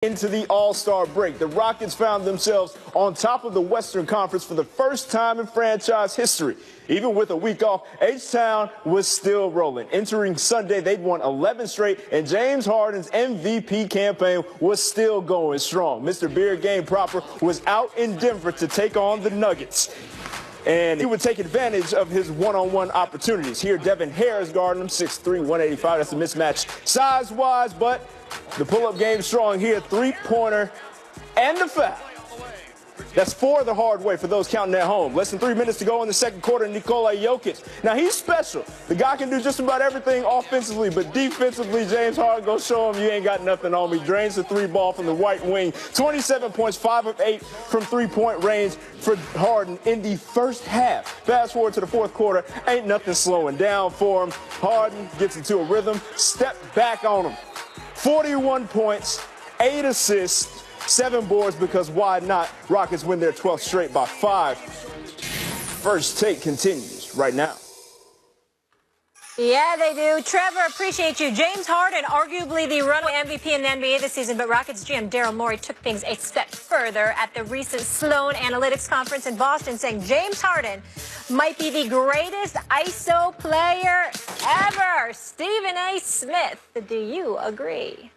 Into the All-Star break, the Rockets found themselves on top of the Western Conference for the first time in franchise history. Even with a week off, H-Town was still rolling. Entering Sunday, they'd won 11 straight, and James Harden's MVP campaign was still going strong. Mr. Beard Game Proper was out in Denver to take on the Nuggets, and he would take advantage of his one-on-one opportunities. Here, Devin Harris guarding him, 6'3", 185. That's a mismatch size-wise, but the pull-up game strong here, three-pointer and the foul. That's four the hard way for those counting at home. Less than 3 minutes to go in the second quarter, Nikola Jokic. Now, he's special. The guy can do just about everything offensively, but defensively, James Harden goes show him you ain't got nothing on me. Drains the three ball from the right wing. 27 points, 5 of 8 from three-point range for Harden in the first half. Fast forward to the fourth quarter, ain't nothing slowing down for him. Harden gets into a rhythm, step back on him. 41 points, 8 assists, 7 boards, because why not? Rockets win their 12th straight by 5. First Take continues right now. Yeah, they do. Trevor, appreciate you. James Harden, arguably the runaway MVP in the NBA this season, but Rockets GM Daryl Morey took things a step further at the recent Sloan Analytics Conference in Boston, saying James Harden might be the greatest ISO player ever. Stephen A. Smith, do you agree?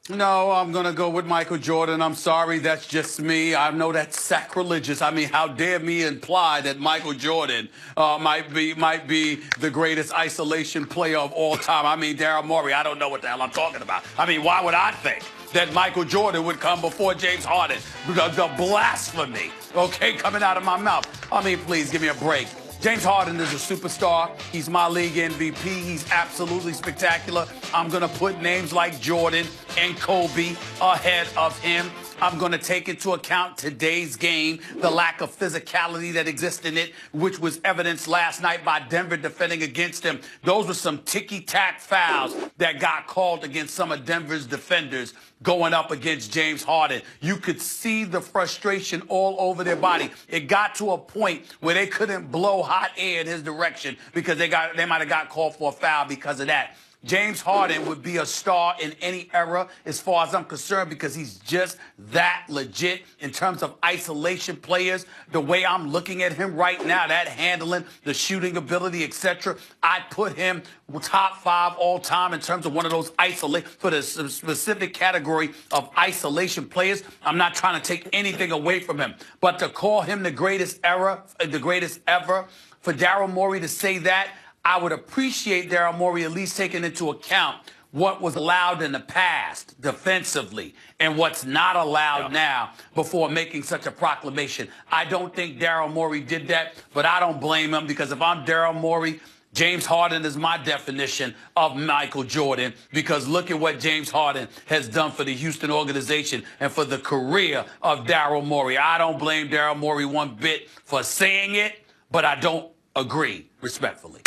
No, I'm going to go with Michael Jordan. I'm sorry, that's just me. I know that's sacrilegious. I mean, how dare me imply that Michael Jordan might be the greatest isolation player of all time. I mean, Daryl Morey, I don't know what the hell I'm talking about. I mean, why would I think that Michael Jordan would come before James Harden? The blasphemy, okay, coming out of my mouth. I mean, please give me a break. James Harden is a superstar. He's my league MVP. He's absolutely spectacular. I'm going to put names like Jordan and Kobe ahead of him. I'm going to take into account today's game, the lack of physicality that exists in it, which was evidenced last night by Denver defending against him. Those were some ticky-tack fouls that got called against some of Denver's defenders going up against James Harden. You could see the frustration all over their body. It got to a point where they couldn't blow hot air in his direction because they might have got called for a foul because of that. James Harden would be a star in any era as far as I'm concerned because he's just that legit in terms of isolation players. The way I'm looking at him right now, that handling, the shooting ability, etc., I'd put him top 5 all time in terms of one of those isolate for the specific category of isolation players. I'm not trying to take anything away from him, but to call him the greatest ever, for Daryl Morey to say that, I would appreciate Daryl Morey at least taking into account what was allowed in the past defensively and what's not allowed now before making such a proclamation. I don't think Daryl Morey did that, but I don't blame him because if I'm Daryl Morey, James Harden is my definition of Michael Jordan because look at what James Harden has done for the Houston organization and for the career of Daryl Morey. I don't blame Daryl Morey one bit for saying it, but I don't agree respectfully.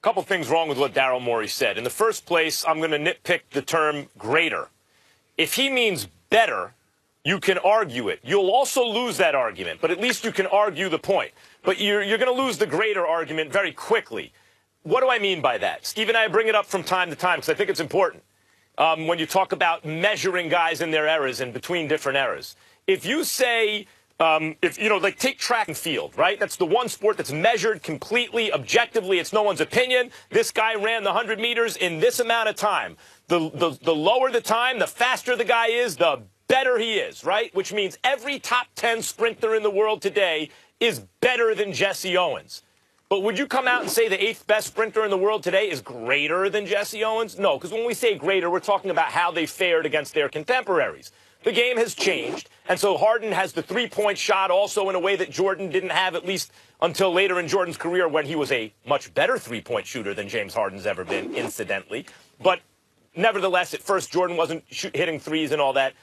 Couple things wrong with what Daryl Morey said. In the first place, I'm going to nitpick the term greater. If he means better, you can argue it. You'll also lose that argument, but at least you can argue the point. But you're going to lose the greater argument very quickly. What do I mean by that? Steve and I bring it up from time to time because I think it's important when you talk about measuring guys in their eras and between different eras. If you say... like take track and field, right? That's the one sport that's measured completely, objectively. It's no one's opinion. This guy ran the 100 meters in this amount of time. The lower the time, the faster the guy is, the better he is, right? Which means every top 10 sprinter in the world today is better than Jesse Owens. But would you come out and say the 8th best sprinter in the world today is greater than Jesse Owens? No, because when we say greater, we're talking about how they fared against their contemporaries. The game has changed, and so Harden has the three-point shot also in a way that Jordan didn't have, at least until later in Jordan's career when he was a much better three-point shooter than James Harden's ever been, incidentally. But nevertheless, at first, Jordan wasn't hitting threes and all that.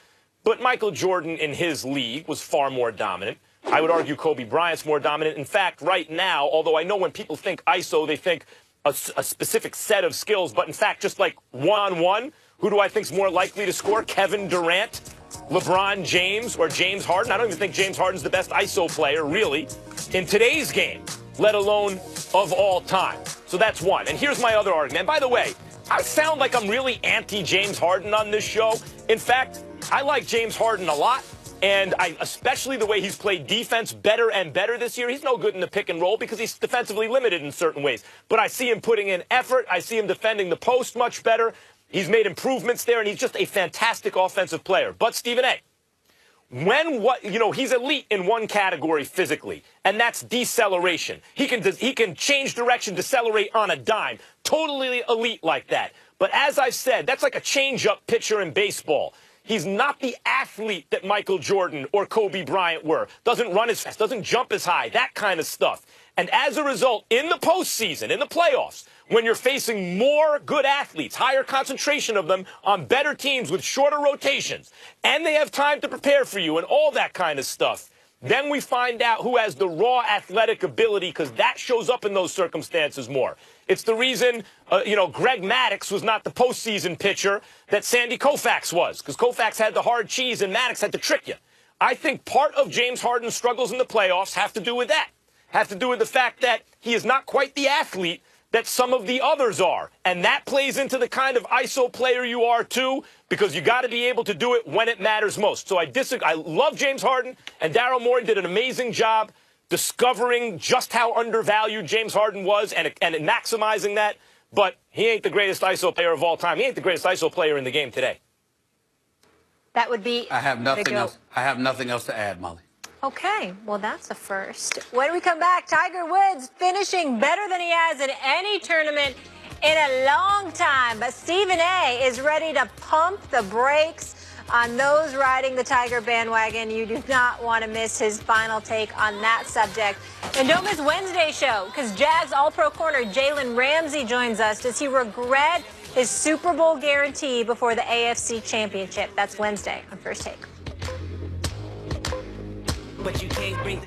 But Michael Jordan in his league was far more dominant. I would argue Kobe Bryant's more dominant. In fact, right now, although I know when people think ISO, they think a specific set of skills, but in fact, just like one-on-one, who do I think is more likely to score? Kevin Durant, LeBron James, or James Harden? I don't even think James Harden's the best ISO player, really, in today's game, let alone of all time. So that's one. And here's my other argument. And by the way, I sound like I'm really anti-James Harden on this show. In fact, I like James Harden a lot. And especially the way he's played defense better and better this year. He's no good in the pick and roll because he's defensively limited in certain ways. But I see him putting in effort. I see him defending the post much better. He's made improvements there, and he's just a fantastic offensive player. But Stephen A., he's elite in one category physically, and that's deceleration. He can change direction, decelerate on a dime. Totally elite like that. But as I've said, that's like a change-up pitcher in baseball. He's not the athlete that Michael Jordan or Kobe Bryant were. Doesn't run as fast, doesn't jump as high, that kind of stuff. And as a result, in the postseason, in the playoffs, when you're facing more good athletes, higher concentration of them on better teams with shorter rotations, and they have time to prepare for you and all that kind of stuff, then we find out who has the raw athletic ability, because that shows up in those circumstances more. It's the reason, Greg Maddux was not the postseason pitcher that Sandy Koufax was, because Koufax had the hard cheese and Maddux had to trick you. I think part of James Harden's struggles in the playoffs have to do with that, have to do with the fact that he is not quite the athlete that some of the others are. And that plays into the kind of ISO player you are, too, because you got to be able to do it when it matters most. So I love James Harden, and Daryl Morey did an amazing job discovering just how undervalued James Harden was and maximizing that. But he ain't the greatest ISO player of all time. He ain't the greatest ISO player in the game today. That would be... I have nothing else. I have nothing else to add, Molly. Okay, well, that's a first. When we come back, Tiger Woods finishing better than he has in any tournament in a long time. But Stephen A. is ready to pump the brakes on those riding the Tiger bandwagon. You do not want to miss his final take on that subject. And don't miss Wednesday's show, because Jags All-Pro corner Jalen Ramsey joins us. Does he regret his Super Bowl guarantee before the AFC Championship? That's Wednesday on First Take. But you can't bring